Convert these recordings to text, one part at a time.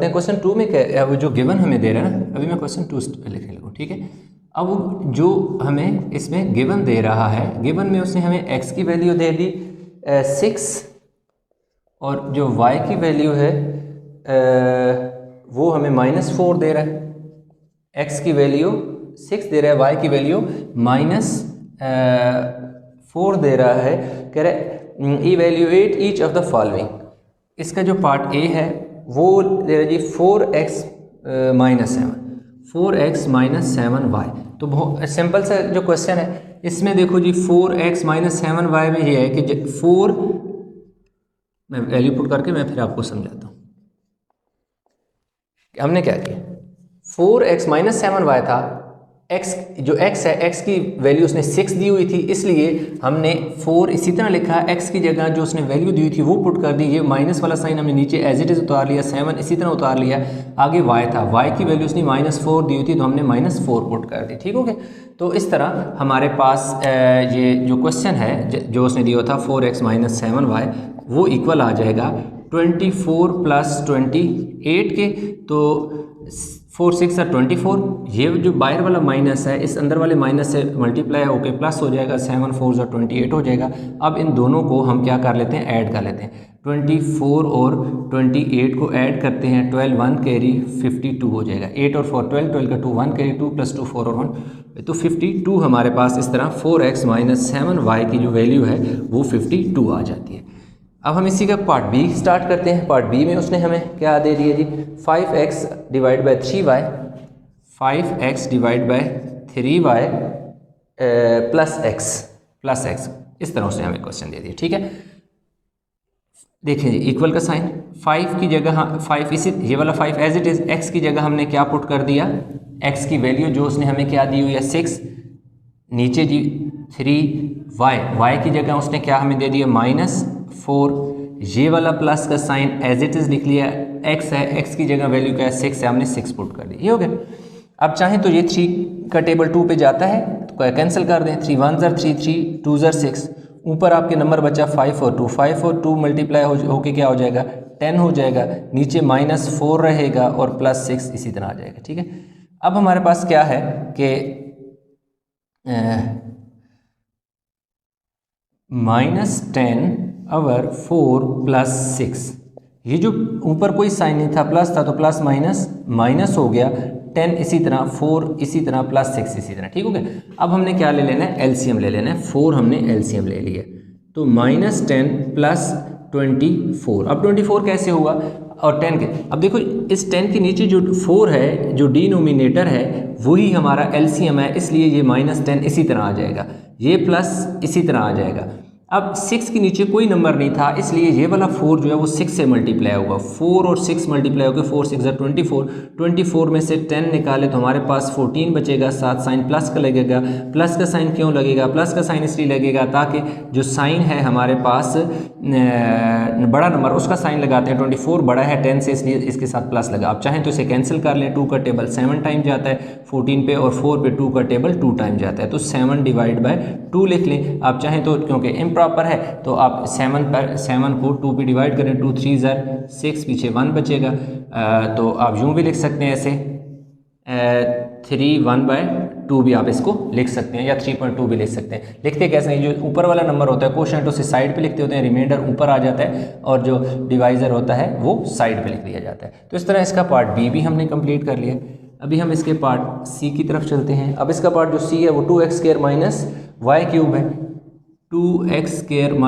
करते हैं क्वेश्चन 2 में क्या वो जो गिवन हमें दे रहा है ना, अभी मैं क्वेश्चन 2 लिखने लगूँ, ठीक है। अब जो हमें इसमें गिवन दे रहा है, गिवन में उसने हमें x की वैल्यू दे दी 6 और जो y की वैल्यू है वो हमें -4 दे रहा है। x की वैल्यू 6 दे रहा है, y की वैल्यू -4 दे रहा है। कह रहा है evaluate each of the following. इसका जो पार्ट ए है वो दे रहा है जी 4x - 7y। तो बहुत सिंपल सा जो क्वेश्चन है, इसमें देखो जी 4x - 7y में ये है कि 4, मैं वैल्यू पुट करके मैं फिर आपको समझाता हूँ। हमने क्या किया, 4x - 7y था, x जो x है, x की वैल्यू उसने 6 दी हुई थी, इसलिए हमने 4 इसी तरह लिखा, x की जगह जो उसने वैल्यू दी हुई थी वो पुट कर दी। ये माइनस वाला साइन हमने नीचे एज इट इज़ उतार लिया, 7 इसी तरह उतार लिया। आगे y था, y की वैल्यू उसने -4 दी हुई थी तो हमने -4 पुट कर दी, ठीक हो गया। तो इस तरह हमारे पास ये जो क्वेश्चन है जो उसने दिया था 4x - 7y वो इक्वल आ जाएगा 24 + 28 के। तो 4 6 are 24, ये जो बाहर वाला माइनस है इस अंदर वाले माइनस से मल्टीप्लाई होके प्लस हो जाएगा, 7 4 are 28 हो जाएगा। अब इन दोनों को हम क्या कर लेते हैं, ऐड कर लेते हैं। 24 और 28 को ऐड करते हैं, 12 1 कैरी 52 हो जाएगा। 8 और 4 12, 12 का 2 1 कैरी 2 + 2 4 और 1 तो 52 हमारे पास इस तरह 4x - 7y की जो वैल्यू है वो 52 आ जाती है। अब हम इसी का पार्ट बी स्टार्ट करते हैं। पार्ट बी में उसने हमें क्या दे दिया जी, 5x / 3y, 5x / 3y plus x इस तरह उसने हमें क्वेश्चन दे दिया, ठीक है। देखिए जी इक्वल का साइन, 5 की जगह 5 इसी ये वाला 5 एज इट इज़, x की जगह हमने क्या पुट कर दिया, x की वैल्यू जो उसने हमें क्या दी हुई है 6, नीचे जी 3y की जगह उसने क्या हमें दे दिया -4, ये वाला प्लस का साइन एज इट इज़ लिख लिया, x है, x की जगह वैल्यू क्या है 6 है, हमने 6 पुट कर दी, ये हो गया। अब चाहें तो ये 3 का टेबल 2 पे जाता है तो कैंसिल कर दें, 3 1 are 3 3 2 are 6, ऊपर आपके नंबर बचा 5 और 2, 5 और 2 मल्टीप्लाई होके क्या हो जाएगा 10 हो जाएगा, नीचे -4 रहेगा और +6 इसी तरह आ जाएगा, ठीक है। अब हमारे पास क्या है कि -10/4 + 6, ये जो ऊपर कोई साइन नहीं था, प्लस था तो प्लस माइनस हो गया, 10 इसी तरह, 4 इसी तरह, +6 इसी तरह, ठीक हो गया। अब हमने क्या ले लेना है, एलसीएम ले लेना है, 4 हमने एलसीएम ले लिया तो -10 + 24। अब 24 कैसे हुआ और 10 के, अब देखो इस 10 के नीचे जो 4 है, जो डिनोमिनेटर है वही हमारा एलसीएम है, इसलिए ये -10 इसी तरह आ जाएगा, ये प्लस इसी तरह आ जाएगा। अब 6 के नीचे कोई नंबर नहीं था, इसलिए ये वाला 4 जो है वो 6 से मल्टीप्लाई होगा, 4 और 6 मल्टीप्लाई होगा, 4 6 are 24, 24 में से 10 निकाले तो हमारे पास 14 बचेगा, साथ साइन प्लस का लगेगा। प्लस का साइन क्यों लगेगा, प्लस का साइन इसलिए लगेगा ताकि जो साइन है हमारे पास बड़ा नंबर उसका साइन लगाते हैं, 24 बड़ा है 10 से इसलिए इसके साथ प्लस लगा। आप चाहें तो इसे कैंसिल कर लें, 2 का टेबल 7 टाइम जाता है 14 पे और 4 पे 2 का टेबल 2 टाइम जाता है, तो 7/2 लिख लें। आप चाहें तो क्योंकि इम्प्रॉपर है तो आप 7 को 2 पे डिवाइड करें, 2 3 are 6, पीछे 1 बचेगा, तो आप यूँ भी लिख सकते हैं ऐसे 3 1/2 भी आप इसको लिख सकते हैं या 3.2 भी लिख सकते हैं। लिखते कैसे हैं, जो ऊपर वाला नंबर होता है कोशेंट उसे साइड पे लिखते होते हैं, रिमाइंडर ऊपर आ जाता है और जो डिवाइज़र होता है वो साइड पे लिख दिया जाता है। तो इस तरह इसका पार्ट बी भी हमने कंप्लीट कर लिया। अभी हम इसके पार्ट सी की तरफ चलते हैं। अब इसका पार्ट जो सी है वो 2x² - y³ है, 2x² -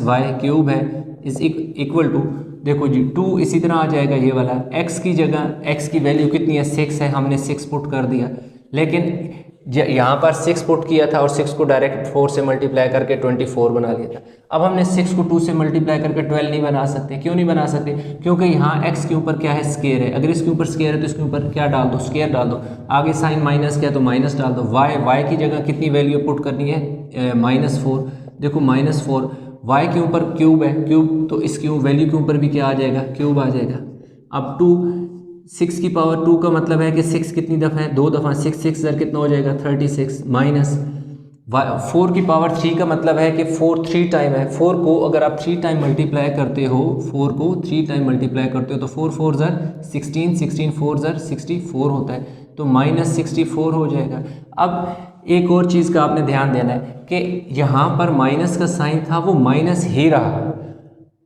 y³ है इज इक्वल टू, देखो जी 2 इसी तरह आ जाएगा, ये वाला x की जगह x की वैल्यू कितनी है 6 है, हमने 6 पुट कर दिया, लेकिन यहाँ पर 6 पुट किया था और 6 को डायरेक्ट 4 से मल्टीप्लाई करके 24 बना लिया था। अब हमने 6 को 2 से मल्टीप्लाई करके 12 नहीं बना सकते, क्यों नहीं बना सकते, क्योंकि यहाँ x के ऊपर क्या है स्केयर है, अगर इसके ऊपर स्केयर है तो इसके ऊपर क्या डाल दो, स्केयर डाल दो, आगे साइन माइनस क्या तो माइनस डाल दो। y की जगह कितनी वैल्यू पुट करनी है -4, देखो -4, y के ऊपर क्यूब है, क्यूब तो इसकी वैल्यू के ऊपर भी क्या आ जाएगा, क्यूब आ जाएगा। अब 2 6 की पावर 2 का मतलब है कि 6 कितनी दफ़ा है, 2 दफ़ा, 6 6 कितना हो जाएगा 36, माइनस 4 की पावर 3 का मतलब है कि 4 3 टाइम है। 4 को अगर आप 3 टाइम मल्टीप्लाई करते हो, 4 को 3 टाइम मल्टीप्लाई करते हो तो 4 4 ज़र 16, 16 4 ज़र 64 होता है, तो -64 हो जाएगा। अब एक और चीज़ का आपने ध्यान देना है कि यहाँ पर माइनस का साइन था वो माइनस ही रहा।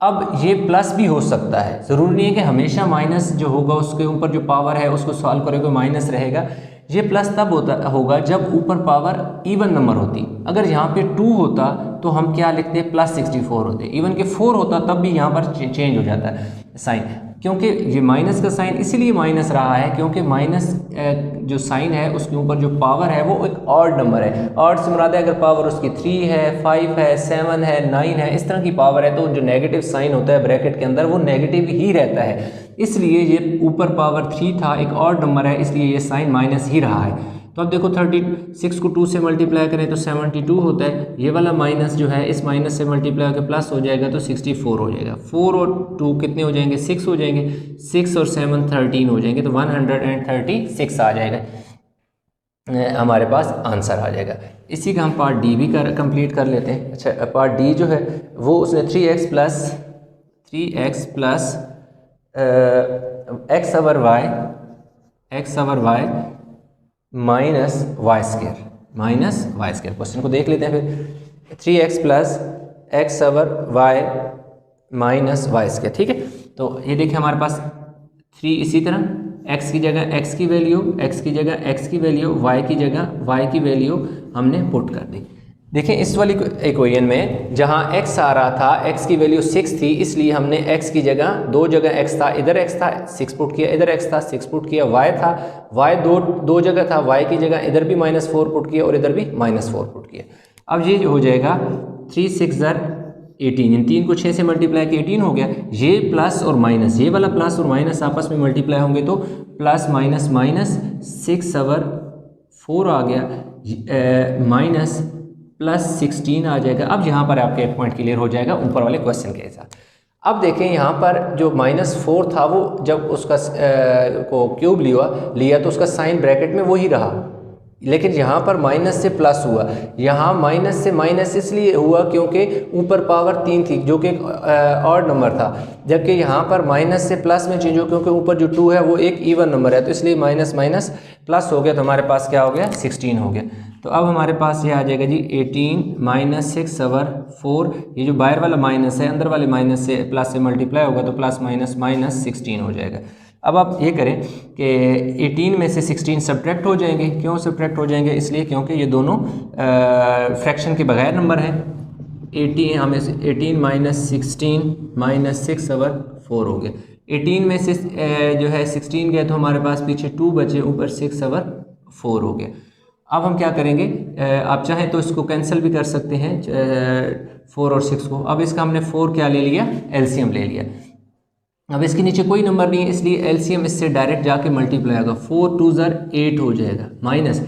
अब ये प्लस भी हो सकता है, ज़रूरी नहीं है कि हमेशा माइनस जो होगा उसके ऊपर जो पावर है उसको सॉल्व करोगे माइनस रहेगा। ये प्लस तब होगा जब ऊपर पावर इवन नंबर होती। अगर यहाँ पे 2 होता तो हम क्या लिखते, +64 होते। इवन के 4 होता तब भी यहाँ पर चेंज हो जाता है साइन, क्योंकि ये माइनस का साइन इसीलिए माइनस रहा है क्योंकि माइनस जो साइन है उसके ऊपर जो पावर है वो एक ऑड नंबर है। ऑड से मुराद है अगर पावर उसकी 3 है, 5 है, 7 है, 9 है, इस तरह की पावर है तो जो नेगेटिव साइन होता है ब्रैकेट के अंदर वो नेगेटिव ही रहता है। इसलिए ये ऊपर पावर 3 था, एक ऑड नंबर है, इसलिए ये साइन माइनस ही रहा है। तो अब देखो 36 को 2 से मल्टीप्लाई करें तो 72 होता है। ये वाला माइनस जो है इस माइनस से मल्टीप्लाई होकर प्लस हो जाएगा तो 64 हो जाएगा। 4 और 2 कितने हो जाएंगे, 6 हो जाएंगे। 6 और 7 13 हो जाएंगे, तो 136 आ जाएगा, हमारे पास आंसर आ जाएगा। इसी का हम पार्ट डी भी कंप्लीट कर लेते हैं। अच्छा, पार्ट डी जो है वो उसने 3x plus x over y minus y square question को देख लेते हैं फिर। 3x plus x over y minus y square, ठीक है। तो ये देखिए हमारे पास 3 इसी तरह x की जगह x की वैल्यू, x की जगह x की वैल्यू, y की जगह y की वैल्यू हमने पुट कर दी। देखें इस वाली इक्वेशन में जहाँ x आ रहा था x की वैल्यू 6 थी, इसलिए हमने x की जगह 2 जगह x था, इधर x था 6 पुट किया, इधर x था 6 पुट किया, y था y दो जगह था, y की जगह इधर भी -4 पुट किया और इधर भी -4 पुट किया। अब ये हो जाएगा 3 6 ज़र 18, इन 3 को 6 से मल्टीप्लाई किया 18 हो गया। ये प्लस और माइनस, ये वाला प्लस और माइनस आपस में मल्टीप्लाई होंगे तो प्लस माइनस माइनस 6 ओवर 4 आ गया, माइनस प्लस 16 आ जाएगा। अब यहाँ पर आपके एक पॉइंट क्लियर हो जाएगा ऊपर वाले क्वेश्चन के साथ। अब देखें यहाँ पर जो -4 था वो जब उसका को क्यूब लिया तो उसका साइन ब्रैकेट में वही रहा, लेकिन यहाँ पर माइनस से प्लस हुआ। यहाँ माइनस से माइनस इसलिए हुआ क्योंकि ऊपर पावर 3 थी जो कि एक ऑड नंबर था, जबकि यहाँ पर माइनस से प्लस में चेंज हो क्योंकि ऊपर जो 2 है वो एक इवन नंबर है, तो इसलिए माइनस माइनस प्लस हो गया, तो हमारे पास क्या हो गया 16 हो गया। तो अब हमारे पास ये आ जाएगा जी 18 माइनस 6 ओवर 4, ये जो बाहर वाला माइनस है अंदर वाले माइनस से प्लस से मल्टीप्लाई होगा तो प्लस माइनस माइनस 16 हो जाएगा। अब आप ये करें कि 18 में से 16 सब्ट्रैक्ट हो जाएंगे। क्यों सब्ट्रैक्ट हो जाएंगे, इसलिए क्योंकि ये दोनों फ्रैक्शन के बगैर नंबर हैं। 18 माइनस 16 माइनस 6 ओवर 4 हो गया। 18 में से जो है 16 गए तो हमारे पास पीछे 2 बचे, ऊपर 6 ओवर 4 हो गया। अब हम क्या करेंगे, आप चाहें तो इसको कैंसिल भी कर सकते हैं 4 और 6 को। अब इसका हमने 4 क्या ले लिया, एलसीएम ले लिया। अब इसके नीचे कोई नंबर नहीं है इसलिए एलसीएम इससे डायरेक्ट जाके मल्टीप्लाई होगा, 4 2 ज़र 8 हो जाएगा, माइनस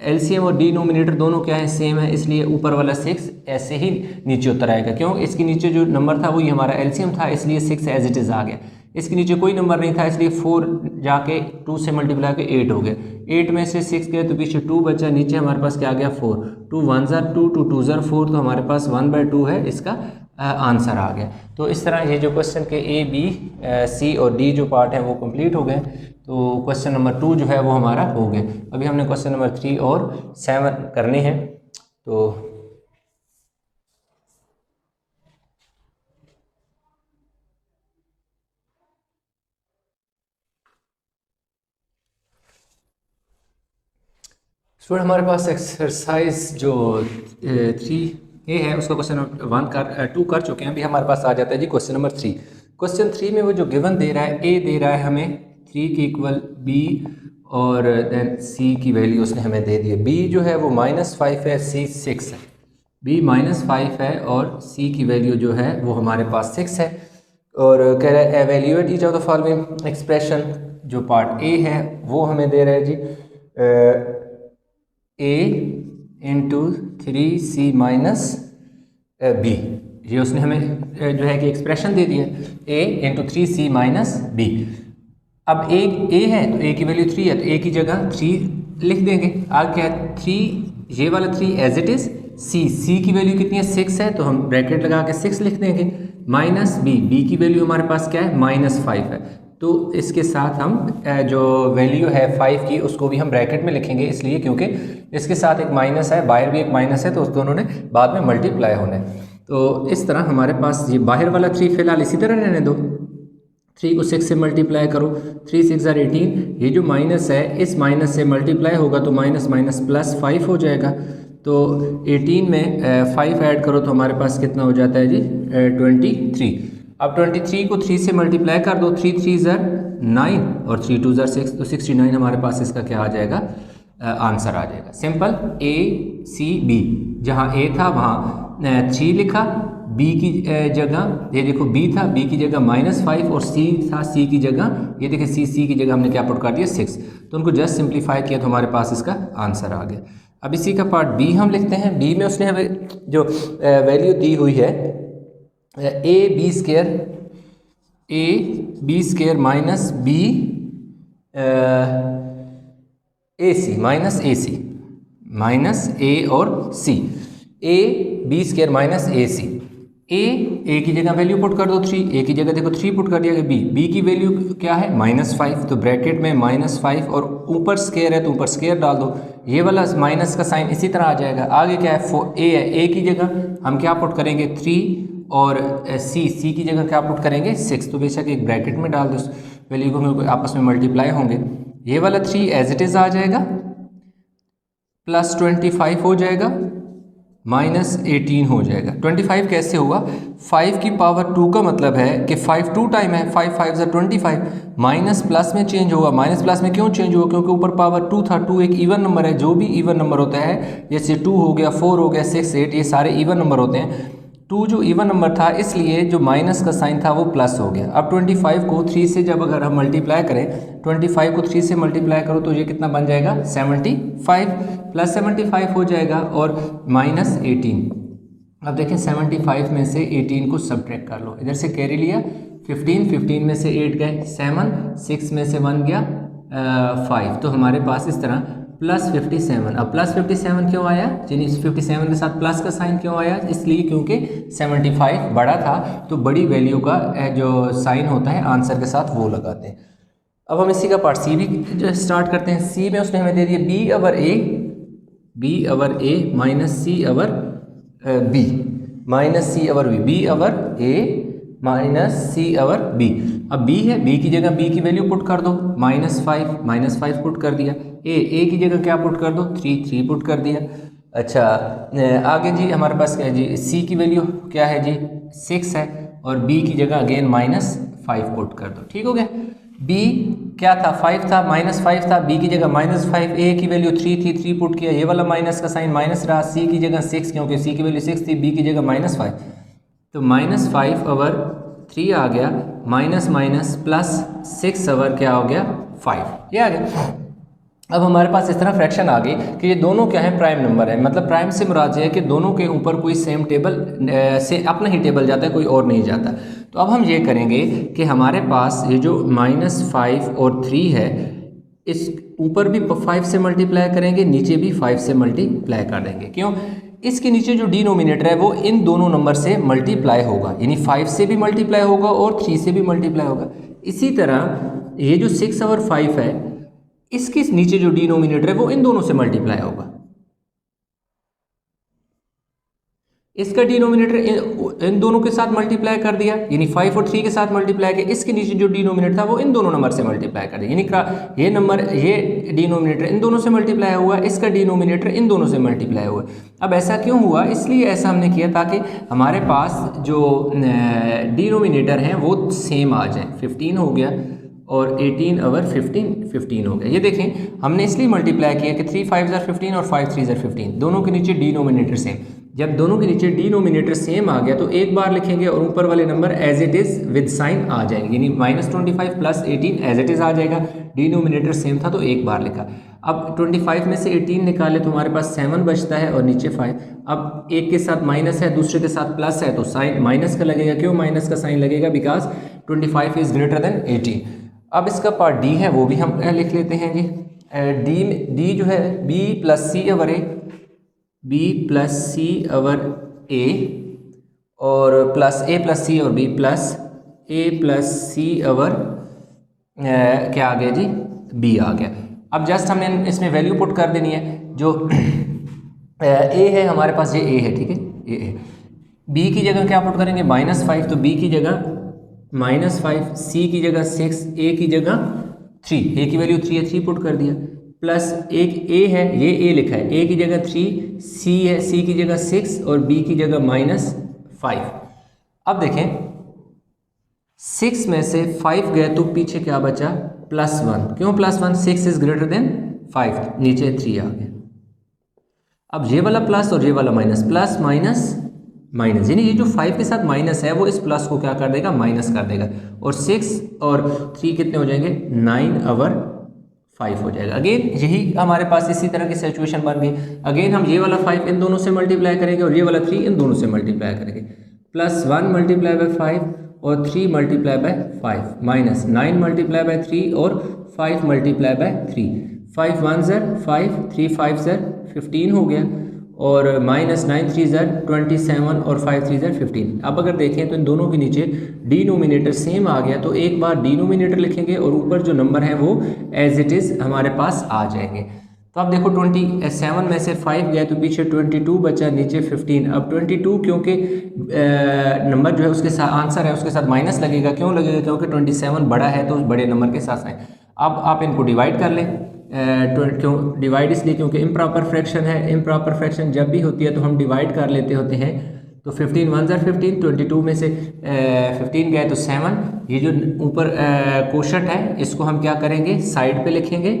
एलसीएम और डिनोमिनेटर दोनों क्या है सेम है, इसलिए ऊपर वाला 6 ऐसे ही नीचे उतर आएगा। क्यों, इसके नीचे जो नंबर था वही हमारा एलसीएम था, इसलिए 6 एज इट इज़ आ गया। इसके नीचे कोई नंबर नहीं था इसलिए 4 जाके 2 से मल्टीप्लाई के 8 हो गए। 8 में से 6 गए तो पीछे 2 बचा, नीचे हमारे पास क्या आ गया 4। 2 1 ज़र 2, 2 2 ज़र 4, तो हमारे पास 1/2 है इसका आंसर आ गया। तो इस तरह ये जो क्वेश्चन के ए बी सी और डी जो पार्ट हैं वो कंप्लीट हो गए। तो क्वेश्चन नंबर 2 जो है वो हमारा हो गया। अभी हमने क्वेश्चन नंबर 3 और 7 करने हैं। तो स्टूडेंट हमारे पास एक्सरसाइज जो 3A है उसका क्वेश्चन नंबर 2 कर चुके हैं। अभी हमारे पास आ जाता है जी क्वेश्चन नंबर 3। क्वेश्चन 3 में वो जो गिवन दे रहा है, A दे रहा है हमें 3 के इक्वल B और देन C की वैल्यू उसने हमें दे दी है। B जो है वो -5 है, C 6 है। B -5 है और C की वैल्यू जो है वो हमारे पास 6 है। और कह रहा है evaluate each of the following expression, जो पार्ट A है वो हमें दे रहा है जी A into 3C minus B। ये उसने हमें जो है कि एक्सप्रेशन दे दी है A into 3C minus B। अब A है तो A की वैल्यू 3 है तो A की जगह 3 लिख देंगे। आगे क्या है 3, ये वाला 3 एज इट इज़, सी की वैल्यू कितनी है 6 है, तो हम ब्रैकेट लगा के 6 लिख देंगे, माइनस बी की वैल्यू हमारे पास क्या है -5 है, तो इसके साथ हम जो वैल्यू है 5 की उसको भी हम ब्रैकेट में लिखेंगे, इसलिए क्योंकि इसके साथ एक माइनस है, बाहर भी एक माइनस है, तो उस दोनों ने बाद में मल्टीप्लाई होने। तो इस तरह हमारे पास ये बाहर वाला 3 फिलहाल इसी तरह रहने दो, 3 को 6 से मल्टीप्लाई करो, 3 6 = 18, ये जो माइनस है इस माइनस से मल्टीप्लाई होगा तो माइनस माइनस प्लस 5 हो जाएगा, तो 18 में 5 ऐड करो तो हमारे पास कितना हो जाता है जी 23। अब 23 को 3 से मल्टीप्लाई कर दो, 3 3 = 9 और 3 2 = 6, तो 69 हमारे पास इसका क्या आ जाएगा, आंसर आ जाएगा। सिंपल ACB, जहाँ A था वहाँ 3 लिखा, B की जगह ये देखो B था, B की जगह -5 और C था, C की जगह ये देखिए C की जगह हमने क्या पुट कर दिया 6, तो उनको जस्ट सिंप्लीफाई किया तो हमारे पास इसका आंसर आ गया। अब इसी का पार्ट B हम लिखते हैं। B में उसने हमें जो वैल्यू दी हुई है AB² minus B AC minus A और C, AB² minus AC, A की जगह वैल्यू पुट कर दो 3, A की जगह देखो 3 पुट कर दिया गया, B की वैल्यू क्या है -5, तो ब्रैकेट में -5 और ऊपर स्क्वायर है तो ऊपर स्क्वायर डाल दो, ये वाला माइनस का साइन इसी तरह आ जाएगा। आगे क्या है A है, A की जगह हम क्या पुट करेंगे 3 और C की जगह क्या पुट करेंगे 6, तो बेशक एक ब्रैकेट में डाल दो, वैल्यू को आपस में मल्टीप्लाई होंगे, ये वाला 3 एज इट इज़ आ जाएगा, +25 हो जाएगा, -18 हो जाएगा। 25 कैसे हुआ, 5 की पावर 2 का मतलब है कि 5 2 टाइम है, 5 5 = 25, माइनस प्लस में चेंज होगा। माइनस प्लस में क्यों चेंज हुआ, क्योंकि ऊपर पावर 2 था, 2 एक इवन नंबर है, जो भी इवन नंबर होता है जैसे 2 हो गया, 4 हो गया, 6 8 ये सारे इवन नंबर होते हैं, 2 जो इवन नंबर था इसलिए जो माइनस का साइन था वो प्लस हो गया। अब 25 को 3 से जब अगर हम मल्टीप्लाई करें, 25 को 3 से मल्टीप्लाई करो तो ये कितना बन जाएगा 75, प्लस 75 हो जाएगा और -18। अब देखें 75 में से 18 को सब्ट्रैक्ट कर लो, इधर से कैरी लिया 15 में से 8 गए 7, 6 में से 1 गया 5, तो हमारे पास इस तरह +57। अब +57 क्यों आया, यानी 57 के साथ प्लस का साइन क्यों आया, इसलिए क्योंकि 75 बड़ा था तो बड़ी वैल्यू का जो साइन होता है आंसर के साथ वो लगाते हैं। अब हम इसी का पार्ट C भी स्टार्ट करते हैं। C में उसने हमें दे दिया B/A minus C/B minus C/B, B/A minus C/B। अब B है, B की जगह B की वैल्यू पुट कर दो, -5 पुट कर दिया, A की जगह क्या पुट कर दो 3 पुट कर दिया। अच्छा आगे जी हमारे पास क्या है जी, C की वैल्यू क्या है जी 6 है और B की जगह अगेन -5 पुट कर दो, ठीक हो गया। B क्या था 5 था, -5 था, B की जगह -5, A की वैल्यू 3 थी, 3 पुट किया, ये वाला माइनस का साइन माइनस रहा, C की जगह 6 क्योंकि C की वैल्यू 6 थी, B की जगह -5, तो -5/3 आ गया, माइनस प्लस 6/ क्या हो गया 5, ये आ गया। अब हमारे पास इस तरह फ्रैक्शन आ गई कि ये दोनों क्या है प्राइम नंबर है, मतलब प्राइम से मुराद है कि दोनों के ऊपर कोई सेम टेबल से अपना ही टेबल जाता है, कोई और नहीं जाता। तो अब हम ये करेंगे कि हमारे पास ये जो -5 और 3 है, इस ऊपर भी 5 से मल्टीप्लाई करेंगे, नीचे भी 5 से मल्टीप्लाई कर देंगे। क्यों, इसके नीचे जो डिनोमिनेटर है वो इन दोनों नंबर से मल्टीप्लाई होगा, यानी 5 से भी मल्टीप्लाई होगा और 3 से भी मल्टीप्लाई होगा। इसी तरह ये जो 6 और 5 है, इसके नीचे जो डिनोमिनेटर है वो इन दोनों से मल्टीप्लाई होगा। इसका डिनोमिनेटर इन दोनों के साथ मल्टीप्लाई कर दिया, यानी 5 और 3 के साथ मल्टीप्लाई किया, इसके नीचे जो डिनोमिनेटर था वो इन दोनों नंबर से मल्टीप्लाई कर दिया, यानी ये नंबर ये डिनोमिनेटर इन दोनों से मल्टीप्लाई हुआ, इसका डिनोमिनेटर इन दोनों से मल्टीप्लाई हुआ। अब ऐसा क्यों हुआ, इसलिए ऐसा हमने किया ताकि हमारे पास जो डिनोमिनेटर हैं वो सेम आ जाए। 15 हो गया और 18/15 हो गया। ये देखें हमने इसलिए मल्टीप्लाई किया कि 3 5 = 15 और 5 3 = 15, दोनों के नीचे डिनोमिनेटर सेम। जब दोनों के नीचे डिनोमिनेटर सेम आ गया तो एक बार लिखेंगे और ऊपर वाले number as it is with sign आ जाएंगे, यानी -25 + 18 एज इट इज़ आ जाएगा। डिनोमिनेटर सेम था तो एक बार लिखा। अब 25 में से 18 निकाले तो हमारे पास 7 बचता है और नीचे 5। अब एक के साथ माइनस है, दूसरे के साथ प्लस है, तो साइन माइनस का लगेगा। क्यों माइनस का साइन लगेगा, बिकॉज 25 इज़ ग्रेटर देन 18। अब इसका पार्ट डी है वो भी हम लिख लेते हैं जी। डी जो है B + C/A बी प्लस सी ओवर ए और प्लस ए प्लस सी और बी प्लस ए प्लस सी ओवर क्या आ गया जी, बी आ गया। अब जस्ट हमने इसमें वैल्यू पुट कर देनी है। जो ए है हमारे पास, ये ए है, ठीक है, ए है। बी की जगह क्या पुट करेंगे, -5, तो बी की जगह -5, सी की जगह 6, ए की जगह 3, ए की वैल्यू 3 है, 3 पुट कर दिया, प्लस एक ए है, ये ए लिखा है, ए की जगह 3, सी है, सी की जगह 6 और बी की जगह -5। अब देखें 6 में से 5 गए तो पीछे क्या बचा, +1। क्यों +1, 6 इज ग्रेटर देन 5, नीचे 3 आ गया। अब ये वाला प्लस और ये वाला माइनस, प्लस माइनस माइनस, यानी ये जो 5 के साथ माइनस है वो इस प्लस को क्या कर देगा, माइनस कर देगा, और 6 और 3 कितने हो जाएंगे, 9/5 हो जाएगा। अगेन यही हमारे पास इसी तरह की सिचुएशन बन गई। अगेन हम ये वाला 5 इन दोनों से मल्टीप्लाई करेंगे और ये वाला 3 इन दोनों से मल्टीप्लाई करेंगे, +1 × 5 और 3 × 5 माइनस 9 × 3 और 5 × 3, 5 1 ज़र 5, 3 5 ज़र 15 हो गया, और -9 3 ज़र 27 और 5 3 ज़र 15। अब अगर देखें तो इन दोनों के नीचे डिनोमिनेटर सेम आ गया, तो एक बार डिनोमिनेटर लिखेंगे और ऊपर जो नंबर है वो एज इट इज़ हमारे पास आ जाएंगे। तो अब देखो 27 में से 5 गया तो पीछे 22 बचा, नीचे 15। अब 22 क्योंकि नंबर जो है उसके साथ आंसर है उसके साथ माइनस लगेगा, क्यों लगेगा, क्योंकि 27 बड़ा है तो उस बड़े नंबर के साथ आए। अब आप इनको डिवाइड कर लें, क्यों डिवाइड इसलिए क्योंकि इम्प्रॉपर फ्रैक्शन है, इम्प्रॉपर फ्रैक्शन जब भी होती है तो हम डिवाइड कर लेते होते हैं। तो 15 1 ज़र 15, 22 में से 15 गए तो 7, ये जो ऊपर कोशट है इसको हम क्या करेंगे, साइड पे लिखेंगे,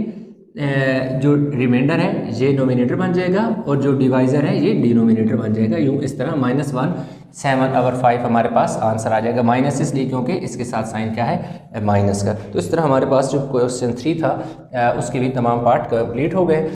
जो रिमाइंडर है ये नोमिनेटर बन जाएगा और जो डिवाइज़र है ये डिनोमिनेटर बन जाएगा। यूँ इस तरह -1 7/5 हमारे पास आंसर आ जाएगा। माइनस इसलिए क्योंकि इसके साथ साइन क्या है, माइनस का। तो इस तरह हमारे पास जो क्वेश्चन 3 था उसके भी तमाम पार्ट कंप्लीट हो गए।